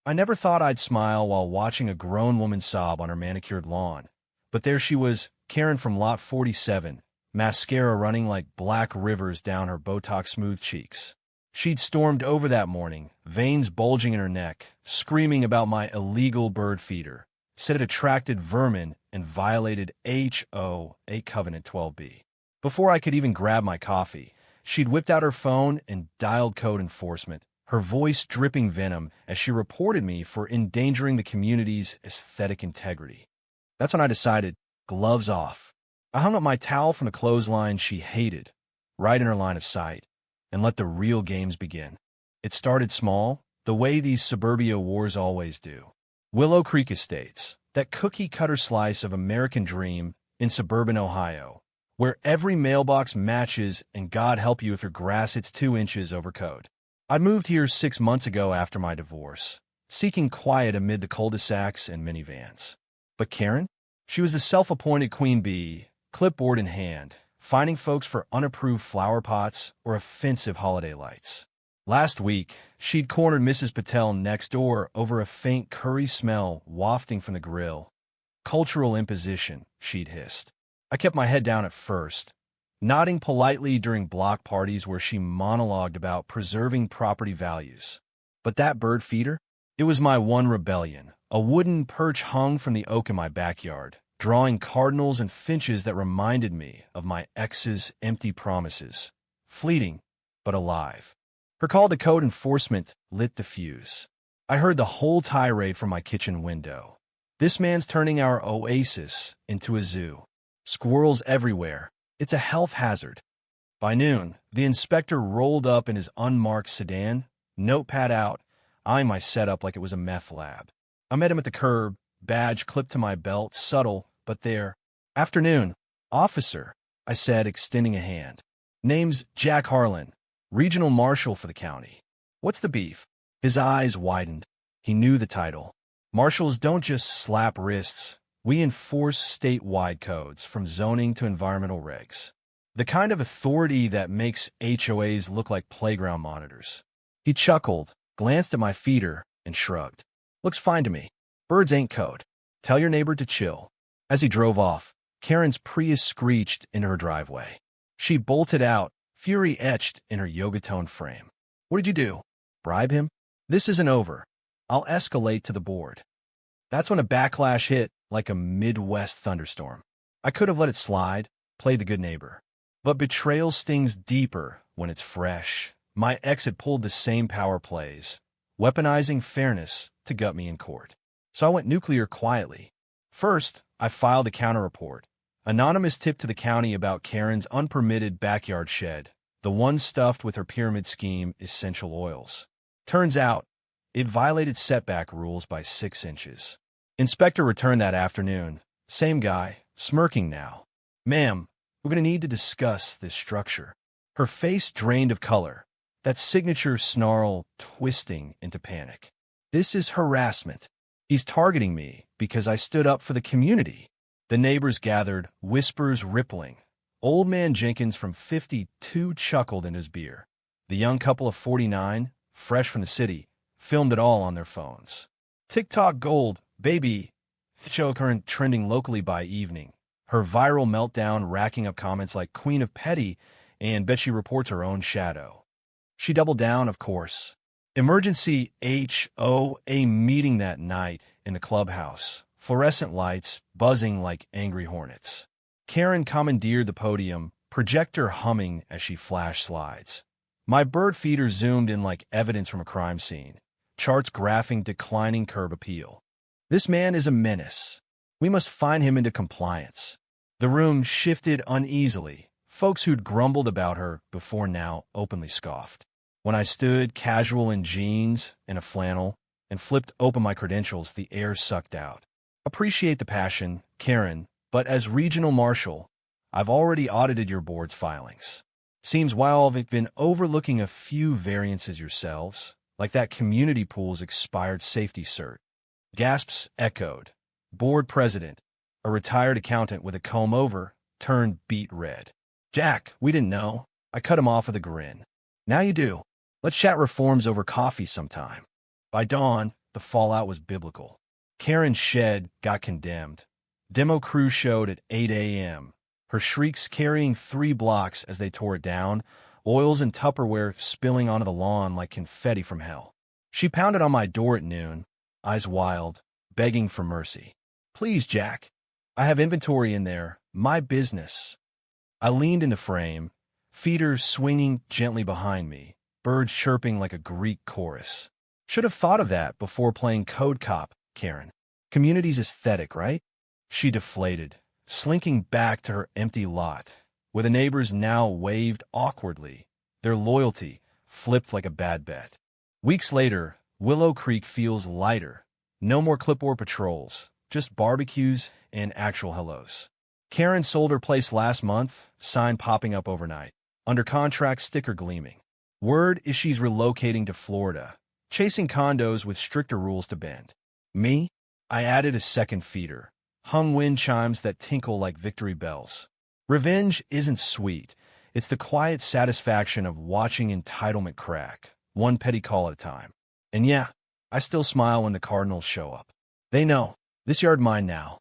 I never thought I'd smile while watching a grown woman sob on her manicured lawn. But there she was, Karen from Lot 47, mascara running like black rivers down her Botox-smooth cheeks. She'd stormed over that morning, veins bulging in her neck, screaming about my illegal bird feeder, said it attracted vermin and violated HOA Covenant 12B. Before I could even grab my coffee, she'd whipped out her phone and dialed code enforcement, her voice dripping venom as she reported me for endangering the community's aesthetic integrity. That's when I decided, gloves off. I hung up my towel from the clothesline she hated, right in her line of sight, and let the real games begin. It started small, the way these suburbia wars always do. Willow Creek Estates, that cookie-cutter slice of American dream in suburban Ohio, where every mailbox matches and God help you if your grass hits 2 inches over code. I moved here 6 months ago after my divorce, seeking quiet amid the cul-de-sacs and minivans. But Karen? She was the self-appointed queen bee, clipboard in hand, finding folks for unapproved flower pots or offensive holiday lights. Last week, she'd cornered Mrs. Patel next door over a faint curry smell wafting from the grill. Cultural imposition, she'd hissed. I kept my head down at first, nodding politely during block parties where she monologued about preserving property values. But that bird feeder? It was my one rebellion, a wooden perch hung from the oak in my backyard, drawing cardinals and finches that reminded me of my ex's empty promises. Fleeting, but alive. Her call to code enforcement lit the fuse. I heard the whole tirade from my kitchen window. This man's turning our oasis into a zoo. Squirrels everywhere. It's a health hazard. By noon, the inspector rolled up in his unmarked sedan, notepad out, eyeing my setup like it was a meth lab. I met him at the curb, badge clipped to my belt, subtle, but there. Afternoon, officer, I said, extending a hand. Name's Jack Harlan, regional marshal for the county. What's the beef? His eyes widened. He knew the title. Marshals don't just slap wrists. We enforce statewide codes, from zoning to environmental regs. The kind of authority that makes HOAs look like playground monitors. He chuckled, glanced at my feeder, and shrugged. Looks fine to me. Birds ain't code. Tell your neighbor to chill. As he drove off, Karen's Prius screeched into her driveway. She bolted out, fury etched in her yoga-toned frame. What did you do? Bribe him? This isn't over. I'll escalate to the board. That's when a backlash hit like a Midwest thunderstorm. I could have let it slide, played the good neighbor. But betrayal stings deeper when it's fresh. My ex had pulled the same power plays, weaponizing fairness to gut me in court. So I went nuclear quietly. First, I filed a counter-report. Anonymous tip to the county about Karen's unpermitted backyard shed, the one stuffed with her pyramid scheme essential oils. Turns out, it violated setback rules by 6 inches. Inspector returned that afternoon. Same guy, smirking now. Ma'am, we're going to need to discuss this structure. Her face drained of color, that signature snarl twisting into panic. This is harassment. He's targeting me because I stood up for the community. The neighbors gathered, whispers rippling. Old man Jenkins from 52 chuckled in his beer. The young couple of 49, fresh from the city, filmed it all on their phones. TikTok gold, baby. Show current trending locally by evening. Her viral meltdown racking up comments like Queen of Petty and bet she reports her own shadow. She doubled down, of course. Emergency HOA meeting that night in the clubhouse. Fluorescent lights buzzing like angry hornets. Karen commandeered the podium, projector humming as she flashed slides. My bird feeder zoomed in like evidence from a crime scene, charts graphing declining curb appeal. This man is a menace. We must find him into compliance. The room shifted uneasily. Folks who'd grumbled about her before now openly scoffed. When I stood casual in jeans and a flannel and flipped open my credentials, the air sucked out. Appreciate the passion, Karen, but as regional marshal, I've already audited your board's filings. Seems while you've been overlooking a few variances yourselves, like that community pool's expired safety cert. Gasps echoed. Board president, a retired accountant with a comb-over, turned beet red. Jack, we didn't know. I cut him off with a grin. Now you do. Let's chat reforms over coffee sometime. By dawn, the fallout was biblical. Karen's shed got condemned. Demo crew showed at 8 a.m., her shrieks carrying 3 blocks as they tore it down, oils and Tupperware spilling onto the lawn like confetti from hell. She pounded on my door at noon, eyes wild, begging for mercy. "Please, Jack. I have inventory in there. My business." I leaned in the frame, feeders swinging gently behind me, birds chirping like a Greek chorus. "Should have thought of that before playing Code Cop, Karen. Community's aesthetic, right?" She deflated, slinking back to her empty lot, where the neighbors now waved awkwardly, their loyalty flipped like a bad bet. Weeks later, Willow Creek feels lighter. No more clipboard patrols, just barbecues and actual hellos. Karen sold her place last month, sign popping up overnight. Under contract, sticker gleaming. Word is she's relocating to Florida, chasing condos with stricter rules to bend. Me? I added a second feeder, hung wind chimes that tinkle like victory bells. Revenge isn't sweet. It's the quiet satisfaction of watching entitlement crack, one petty call at a time. And yeah, I still smile when the Cardinals show up. They know, this yard mine now.